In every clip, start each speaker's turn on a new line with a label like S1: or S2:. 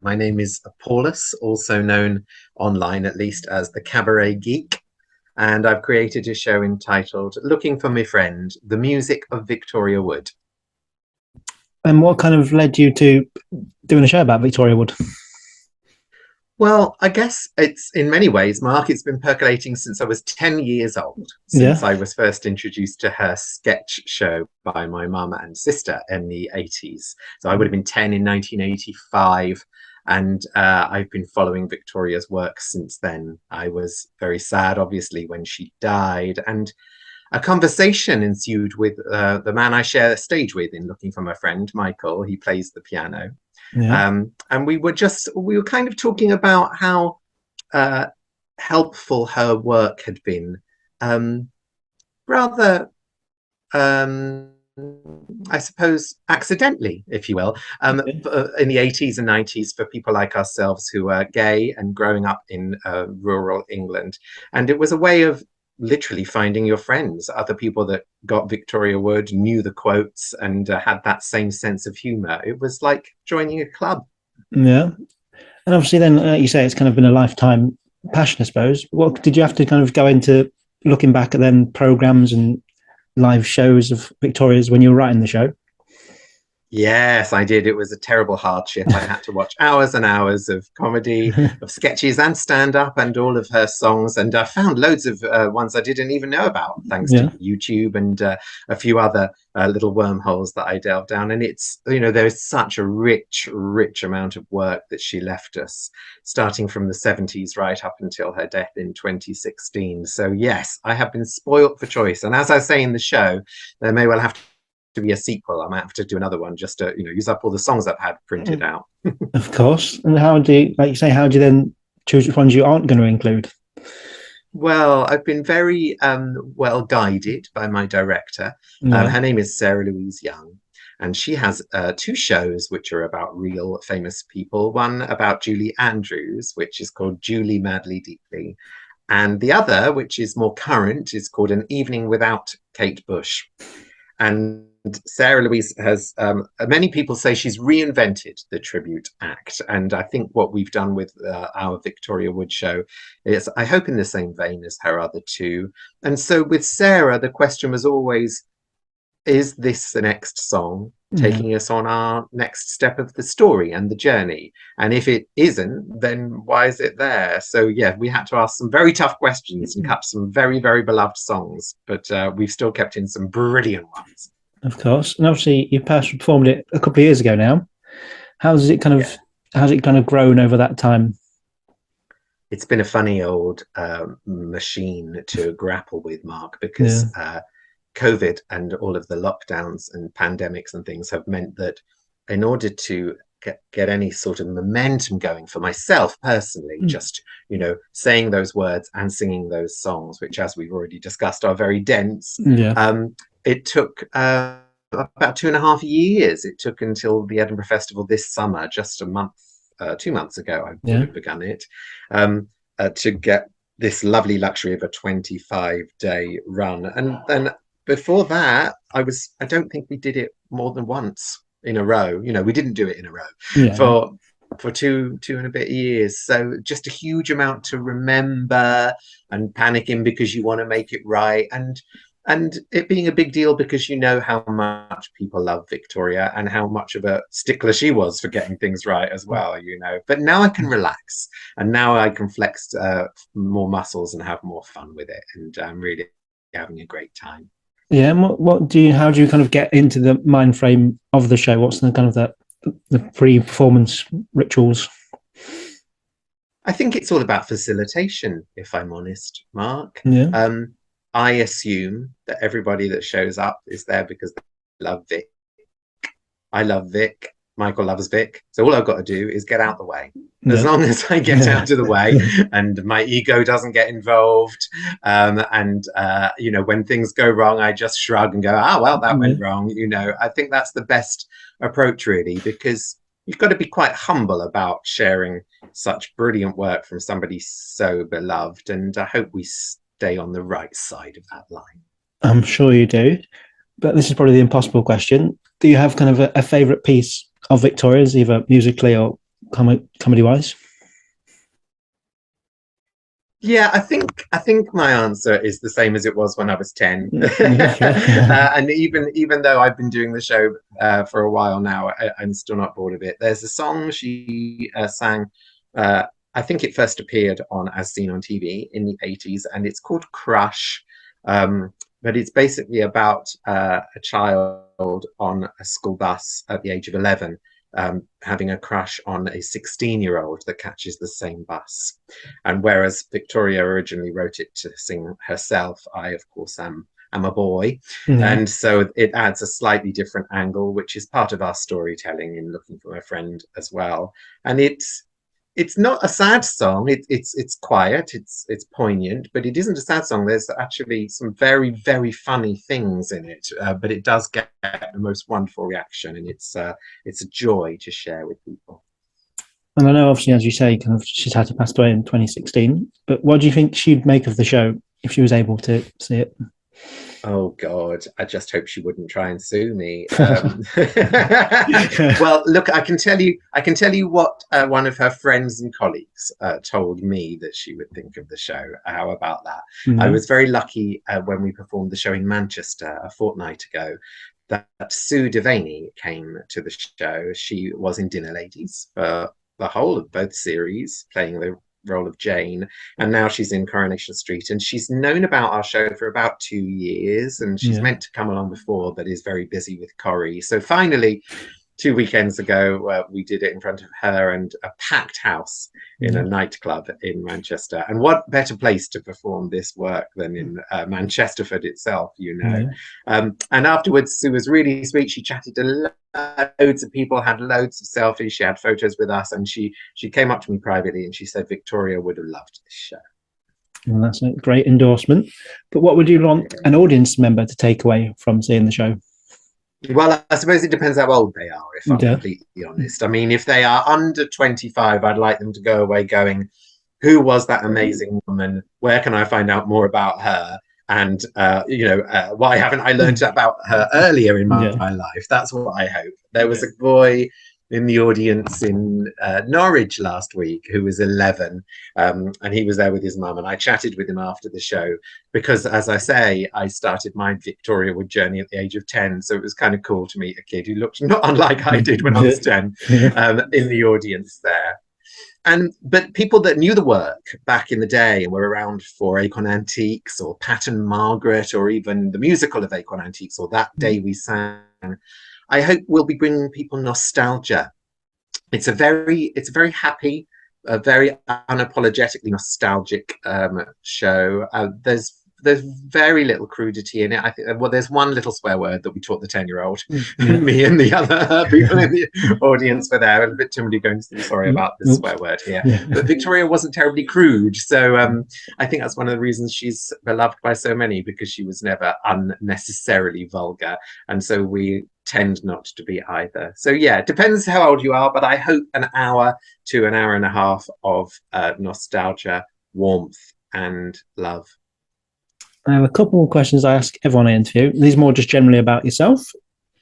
S1: My name is Paulus, also known online at least as the Cabaret Geek, and I've created a show entitled Looking for My Friend, the Music of Victoria Wood.
S2: And what kind of led you to doing a show about Victoria Wood?
S1: Well, I guess it's in many ways, Mark, it's been percolating since I was 10 years old,
S2: Yeah.
S1: since I was first introduced to her sketch show by my mum and sister in the 80s. So I would have been 10 in 1985. And I've been following Victoria's work since then. I was very sad, obviously, when she died. And a conversation ensued with the man I share a stage with in Looking for My Friend, Michael. He plays the piano.
S2: Yeah.
S1: And we were kind of talking about how uh, helpful her work had been, rather, um, I suppose, accidentally, if you will, in the 80s and 90s for people like ourselves who were gay and growing up in rural England. And it was a way of literally finding your friends, other people that got Victoria Wood, knew the quotes, and had that same sense of humor. It was like joining a club.
S2: Yeah. And obviously, then you say it's kind of been a lifetime passion, I suppose. What did you have to kind of go into looking back at then programs and live shows of Victoria's when you were writing the show?
S1: Yes, I did. It was a terrible hardship. I had to watch hours and hours of comedy, of sketches and stand up and all of her songs. And I found loads of ones I didn't even know about, thanks to
S2: Yeah.
S1: YouTube and a few other little wormholes that I delved down. And it's, there's such a rich, rich amount of work that she left us, starting from the 70s right up until her death in 2016. So, yes, I have been spoilt for choice. And as I say in the show, there may well have to be a sequel. I might have to do another one just to use up all the songs I've had printed out.
S2: Of course. And how do you, like you say, how do you then choose which ones you aren't going to include?
S1: Well, I've been very well guided by my director.
S2: Yeah.
S1: Her name is Sarah Louise Young, and she has two shows which are about real famous people. One about Julie Andrews, which is called Julie Madly Deeply, and the other, which is more current, is called An Evening Without Kate Bush. And Sarah Louise has, many people say she's reinvented the tribute act. And I think what we've done with our Victoria Wood show is, I hope, in the same vein as her other two. And so with Sarah, the question was always, is this the next song
S2: Yeah.
S1: taking us on our next step of the story and the journey? And if it isn't, then why is it there? So yeah, we had to ask some very tough questions and cut some very, very beloved songs, but we've still kept in some brilliant ones.
S2: Of course. And obviously, you performed it a couple of years ago now. How's it kind
S1: Yeah.
S2: of how's it kind of grown over that time?
S1: It's been a funny old machine to grapple with, Mark,
S2: Yeah.
S1: because COVID and all of the lockdowns and pandemics and things have meant that in order to get any sort of momentum going for myself personally, just saying those words and singing those songs, which, as we've already discussed, are very dense,
S2: Yeah.
S1: it took about 2.5 years. It took until the Edinburgh Festival this summer, just a month, 2 months ago, I would
S2: Yeah.
S1: have begun it, to get this lovely luxury of a 25-day run. And then before that, I don't think we did it more than once in a row. We didn't do it in a row
S2: Yeah.
S1: for two and a bit years. So just a huge amount to remember, and panicking because you want to make it right, and it being a big deal because you know how much people love Victoria and how much of a stickler she was for getting things right as well. But now I can relax, and now I can flex more muscles and have more fun with it, and I'm really having a great time.
S2: Yeah. And how do you kind of get into the mind frame of the show? What's the kind of the pre-performance rituals?
S1: I think it's all about facilitation, if I'm honest, Mark.
S2: Yeah.
S1: I assume that everybody that shows up is there because they love Vic. I love Vic. Michael loves Vic. So all I've got to do is get out the way. As
S2: Yeah.
S1: long as I get out of the way and my ego doesn't get involved, when things go wrong, I just shrug and go, well, that
S2: Yeah.
S1: went wrong. I think that's the best approach, really, because you've got to be quite humble about sharing such brilliant work from somebody so beloved. And I hope we stay on the right side of that line.
S2: I'm sure you do. But this is probably the impossible question. Do you have kind of a favorite piece of Victoria's, either musically or comedy wise?
S1: Yeah, I think my answer is the same as it was when I was 10.
S2: Yeah, sure.
S1: And even though I've been doing the show for a while now, I'm still not bored of it. There's a song she sang. Uh, I think it first appeared on As Seen on TV in the 80s, and it's called Crush. But it's basically about a child on a school bus at the age of 11 having a crush on a 16-year-old that catches the same bus. And whereas Victoria originally wrote it to sing herself, I, of course, am a boy.
S2: Yeah.
S1: And so it adds a slightly different angle, which is part of our storytelling in Looking for My Friend as well. And it's not a sad song. It's quiet. It's poignant, but it isn't a sad song. There's actually some very very funny things in it, but it does get the most wonderful reaction, and it's a joy to share with people.
S2: And I know, obviously, as you say, kind of she's had to pass away in 2016. But what do you think she'd make of the show if she was able to see it?
S1: Oh God, I just hope she wouldn't try and sue me. Well, look, I can tell you what one of her friends and colleagues told me that she would think of the show. How about that? I
S2: Yeah.
S1: was very lucky when we performed the show in Manchester a fortnight ago that Sue Devaney came to the show. She was in Dinner Ladies for the whole of both series, playing the role of Jane, and now she's in Coronation Street. And she's known about our show for about 2 years, and she's
S2: Yeah.
S1: meant to come along before, but is very busy with Corrie. So finally, 2 weekends ago, we did it in front of her and a packed house in a
S2: Yeah.
S1: nightclub in Manchester. And what better place to perform this work than in Manchesterford itself, you know?
S2: Yeah.
S1: And afterwards, Sue was really sweet. She chatted to loads of people, had loads of selfies. She had photos with us, and she came up to me privately and she said Victoria would have loved this show.
S2: Well, that's a great endorsement. But what would you want an audience member to take away from seeing the show?
S1: Well, I suppose it depends how old they are, if I'm
S2: Yeah.
S1: completely honest. I mean, if they are under 25, I'd like them to go away going, who was that amazing woman? Where can I find out more about her? And, why haven't I learned about her earlier in my,
S2: Yeah.
S1: my life? That's what I hope. There was a boy in the audience in Norwich last week who was 11, and he was there with his mum. And I chatted with him after the show because, as I say, I started my Victoria Wood journey at the age of 10. So it was kind of cool to meet a kid who looked not unlike I did when I was 10
S2: Yeah.
S1: in the audience there. But people that knew the work back in the day and were around for Acorn Antiques or Pat and Margaret or even the musical of Acorn Antiques or That Day We Sang, I hope we'll be bringing people nostalgia. It's a very happy, a very unapologetically nostalgic show. There's very little crudity in it. I think, well, there's one little swear word that we taught the 10-year-old.
S2: Yeah.
S1: Me and the other people in the audience were there, and a bit too many going, sorry about this
S2: Oops.
S1: swear word here.
S2: Yeah.
S1: But Victoria wasn't terribly crude, so I think that's one of the reasons she's beloved by so many, because she was never unnecessarily vulgar, and so we tend not to be either. So yeah, it depends how old you are, but I hope an hour to an hour and a half of nostalgia, warmth, and love.
S2: I have a couple more questions I ask everyone I interview. These are more just generally about yourself.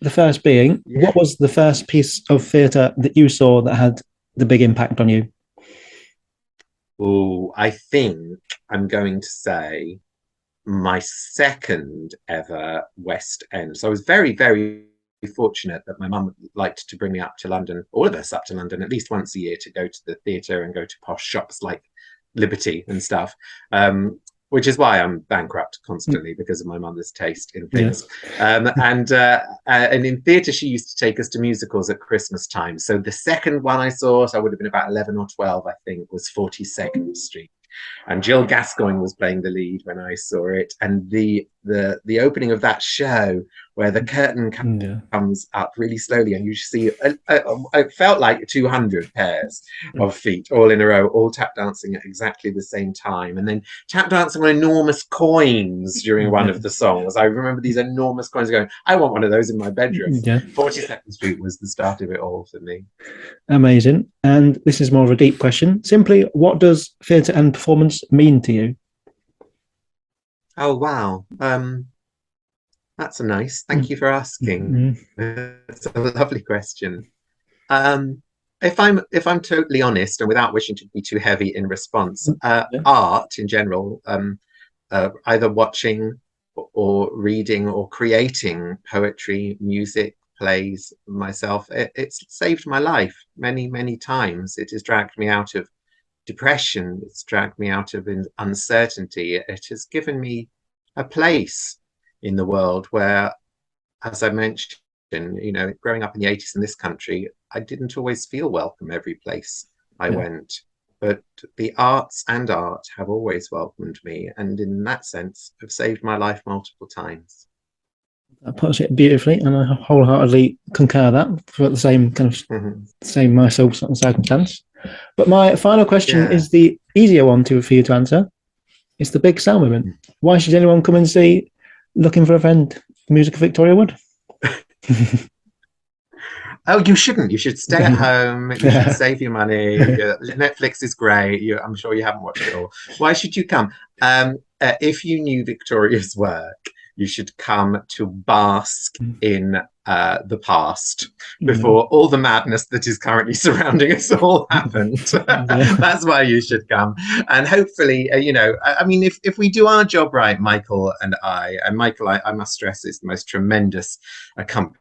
S2: The first being,
S1: Yeah.
S2: what was the first piece of theatre that you saw that had the big impact on you?
S1: Oh, I think I'm going to say my second ever West End. So I was very, very fortunate that my mum liked to bring me up to London, all of us up to London, at least once a year to go to the theatre and go to posh shops like Liberty and stuff. Which is why I'm bankrupt constantly, because of my mother's taste in
S2: Yeah.
S1: things. And in theatre, she used to take us to musicals at Christmas time. So the second one I saw, so I would have been about 11 or 12, I think, was 42nd Street. And Jill Gascoigne was playing the lead when I saw it. And the opening of that show, where the curtain
S2: Yeah.
S1: comes up really slowly, and you see, it felt like 200 pairs of feet all in a row, all tap dancing at exactly the same time, and then tap dancing on enormous coins during one of the songs. I remember these enormous coins going, I want one of those in my bedroom.
S2: Yeah.
S1: 42nd Street was the start of it all for me.
S2: Amazing. And this is more of a deep question. Simply, what does theatre and performance mean to you?
S1: Oh, wow. That's a nice. Thank you for asking.
S2: Mm.
S1: It's a lovely question. Um, if I'm totally honest and without wishing to be too heavy in response,
S2: Yeah.
S1: art in general, either watching or reading or creating poetry, music, plays myself, it's saved my life many, many times. It has dragged me out of depression. It's dragged me out of uncertainty. It has given me a place in the world where, as I mentioned, growing up in the 80s in this country, I didn't always feel welcome every place I
S2: Yeah.
S1: went. But the arts and art have always welcomed me, and in that sense, have saved my life multiple times.
S2: That puts it beautifully, and I wholeheartedly concur that for the same kind of
S1: Mm-hmm.
S2: same myself circumstance. But my final question
S1: Yeah.
S2: is the easier one for you to answer. It's the big sell moment. Why should anyone come and see Looking for a Friend, music of Victoria Wood?
S1: Oh, you shouldn't. You should stay at home. You should
S2: Yeah.
S1: save your money. Netflix is great. I'm sure you haven't watched it all. Why should you come? If you knew Victoria's work, you should come to bask in the past before all the madness that is currently surrounding us all happened.
S2: Yeah.
S1: That's why you should come. And hopefully, I mean, if we do our job right, Michael and Michael, I must stress, is the most tremendous accompanist,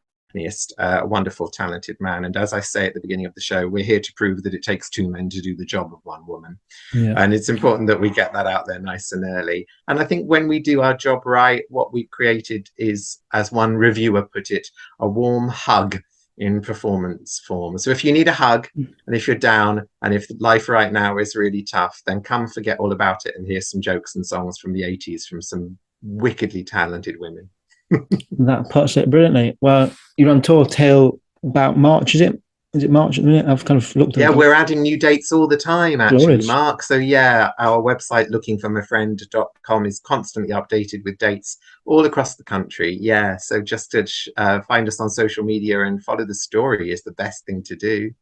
S1: a wonderful, talented man. And as I say at the beginning of the show, we're here to prove that it takes two men to do the job of one woman.
S2: Yeah.
S1: And it's important that we get that out there nice and early. And I think when we do our job right, what we've created is, as one reviewer put it, a warm hug in performance form. So if you need a hug, and if you're down, and if life right now is really tough, then come forget all about it and hear some jokes and songs from the 80s from some wickedly talented women.
S2: That puts it brilliantly. Well, you're on tour till about March, is it? Is it March at the minute? I've kind of looked at
S1: Yeah,
S2: it.
S1: we're adding new dates all the time, actually,
S2: Glorious.
S1: Mark. So, yeah, our website, lookingformyfriend.com, is constantly updated with dates all across the country. Yeah, so just to find us on social media and follow the story is the best thing to do.